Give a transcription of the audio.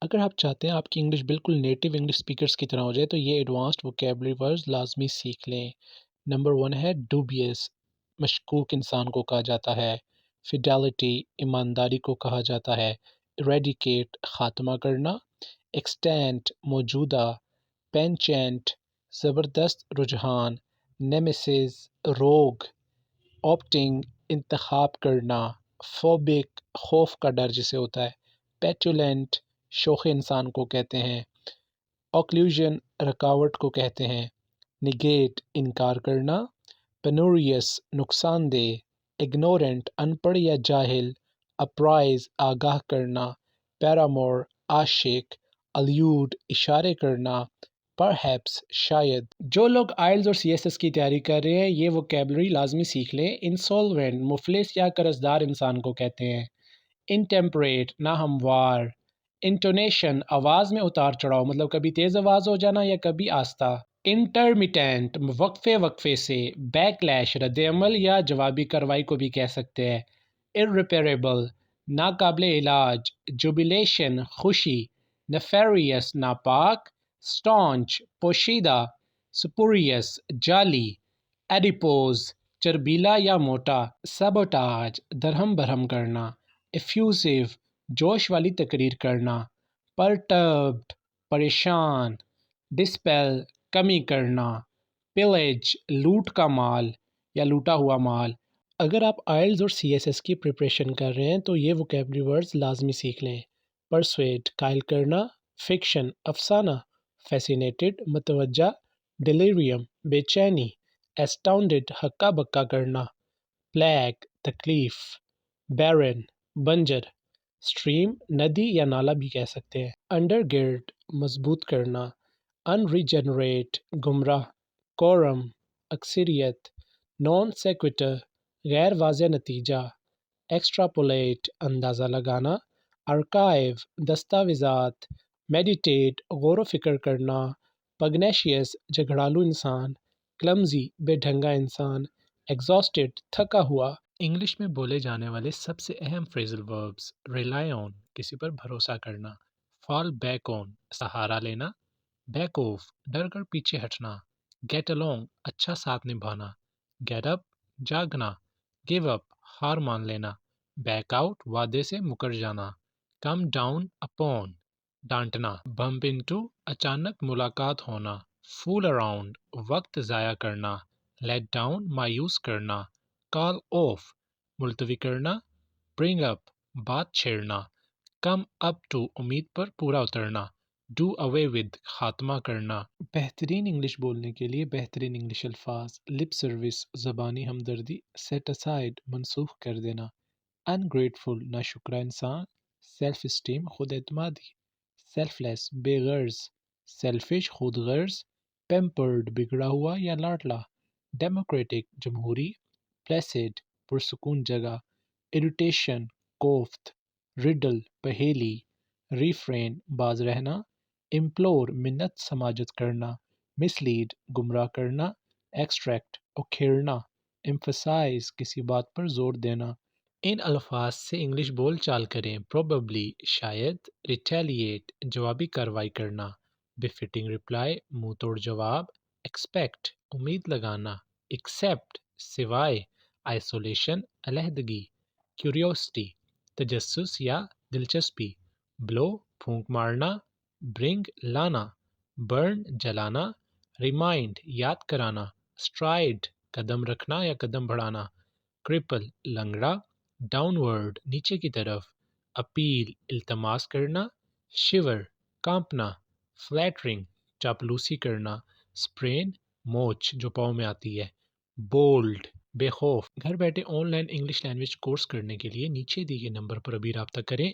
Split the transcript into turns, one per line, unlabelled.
اگر آپ چاہتے ہیں آپ کی انگلش بالکل نیٹو انگلش اسپیکرز کی طرح ہو جائے تو یہ ایڈوانسڈ ووکیبلری ورڈز لازمی سیکھ لیں۔ نمبر 1 ہے ڈوبیس، مشکوک انسان کو کہا جاتا ہے۔ فیڈیلٹی، ایمانداری کو کہا جاتا ہے۔ ایریڈیکیٹ، خاتمہ کرنا۔ ایکسٹینٹ، موجودہ۔ پینچینٹ، زبردست رجحان۔ نیمیسز، روگ۔ آپٹنگ، انتخاب کرنا۔ فوبک، خوف کا ڈر جسے ہوتا ہے۔ پیٹولنٹ، شوخ انسان کو کہتے ہیں۔ اوکلوژن، رکاوٹ کو کہتے ہیں۔ نگیٹ، انکار کرنا۔ پینوریس، نقصان دہ۔ اگنورنٹ، ان پڑھ یا جاہل۔ اپرائز، آگاہ کرنا۔ پیرامور، عاشق۔ الیوڈ، اشارے کرنا۔ پرہیپس، شاید۔ جو لوگ آئلز اور سی ایس ایس کی تیاری کر رہے ہیں یہ ووکیبلری لازمی سیکھ لیں۔ انسولوینٹ، مفلس یا قرض دار انسان کو کہتے ہیں۔ انٹیمپریٹ، ناہموار۔ انٹونیشن، آواز میں اتار چڑھاؤ، مطلب کبھی تیز آواز ہو جانا یا کبھی آہستہ۔ انٹرمیٹنٹ، وقفے وقفے سے۔ بیکلیش، رد عمل یا جوابی کارروائی کو بھی کہہ سکتے ہیں۔ irreparable، ناقابل علاج۔ جوبیلیشن، خوشی۔ نیفیریس، ناپاک۔ سٹانچ، پوشیدہ۔ سپوریس، جعلی۔ ایڈیپوز، چربیلا یا موٹا۔ سیبوٹاج، درہم برہم کرنا۔ ایفیوزیو، جوش والی تقریر کرنا۔ پرٹربڈ، پریشان۔ ڈسپیل، کمی کرنا۔ پیلیج، لوٹ کا مال یا لوٹا ہوا مال۔ اگر آپ آئلز اور سی ایس ایس کی پریپریشن کر رہے ہیں تو یہ ووکیبلری ورڈز لازمی سیکھ لیں۔ پرسویٹ، قائل کرنا۔ فکشن، افسانہ۔ فیسینیٹڈ، متوجہ۔ ڈیلیریم، بے چینی۔ ایسٹاؤنڈڈ، ہکا بکا کرنا۔ پلیگ، تکلیف۔ بیرن، بنجر۔ اسٹریم، ندی یا نالا بھی کہہ سکتے ہیں۔ انڈر گرڈ، مضبوط کرنا۔ ان ریجنریٹ، گمراہ۔ کورم، اکثریت۔ نان سیکویٹر، غیر واضح نتیجہ۔ ایکسٹراپولیٹ، اندازہ لگانا۔ آرکائیو، دستاویزات۔ میڈیٹیٹ، غور و فکر کرنا۔ پگنیشیس، جھگڑالو انسان۔ کلمزی، بے ڈھنگا انسان۔ ایگزاسٹڈ، تھکا ہوا۔ انگلش میں بولے جانے والے سب سے اہم فریزل وربز: ریلائی آن، کسی پر بھروسہ کرنا۔ فال بیک آن، سہارا لینا۔ بیک آف، ڈر کر پیچھے ہٹنا۔ گیٹ along، اچھا ساتھ نبھانا۔ Get up, جاگنا۔ گیو اپ، ہار مان لینا۔ بیک آؤٹ، وعدے سے مکر جانا۔ کم ڈاؤن اپون، ڈانٹنا۔ بمپ انٹو، اچانک ملاقات ہونا۔ فول اراؤنڈ، وقت ضائع کرنا۔ لیٹ ڈاؤن، مایوس کرنا۔ کال آف، ملتوی کرنا۔ برنگ اپ، بات چھیڑنا۔ کم اپ ٹو، امید پر پورا اترنا۔ ڈو اوے ود، خاتمہ کرنا۔ بہترین انگلش بولنے کے لیے بہترین انگلش الفاظ: لپ سروس، زبانی ہمدردی۔ سیٹ اسائڈ، منسوخ کر دینا۔ انگریٹفل، ناشکرا انسان۔ سیلف اسٹیم، خود اعتمادی۔ سیلف لیس، بے غرض۔ سیلفش، خود غرض۔ پیمپرڈ، بگڑا ہوا یا لاڈلا۔ ڈیموکریٹک، جمہوری۔ پلیسڈ، پرسکون جگہ۔ اریٹیشن، کوفت۔ ریڈل، پہیلی۔ ریفرین، باز رہنا۔ امپلور، منت سماجت کرنا۔ مسلیڈ، گمراہ کرنا۔ ایکسٹریکٹ، اکھیڑنا۔ ایمفسائز، کسی بات پر زور دینا۔ ان الفاظ سے انگلش بول چال کریں: پروبیبلی، شاید۔ ریٹیلیٹ، جوابی کارروائی کرنا۔ بفٹنگ رپلائی، منہ توڑ جواب۔ ایکسپیکٹ، امید لگانا۔ ایکسیپٹ، سوائے۔ آئسولیشن، علیحدگی۔ کیوریوسٹی، تجسس یا دلچسپی۔ بلو، پھونک مارنا۔ برنگ، لانا۔ برن، جلانا۔ ریمائنڈ، یاد کرانا۔ اسٹرائڈ، قدم رکھنا یا قدم بڑھانا۔ کرپل، لنگڑا۔ ڈاؤن ورڈ، نیچے کی طرف۔ اپیل، التماس کرنا۔ شیور، کانپنا۔ فلیٹرنگ، چاپلوسی کرنا۔ اسپرین، موچ جو پاؤں میں آتی ہے۔ بولڈ، بے خوف۔ گھر بیٹھے on line English language course کرنے کے لیے نیچے دیے گئے نمبر پر ابھی رابطہ کریں۔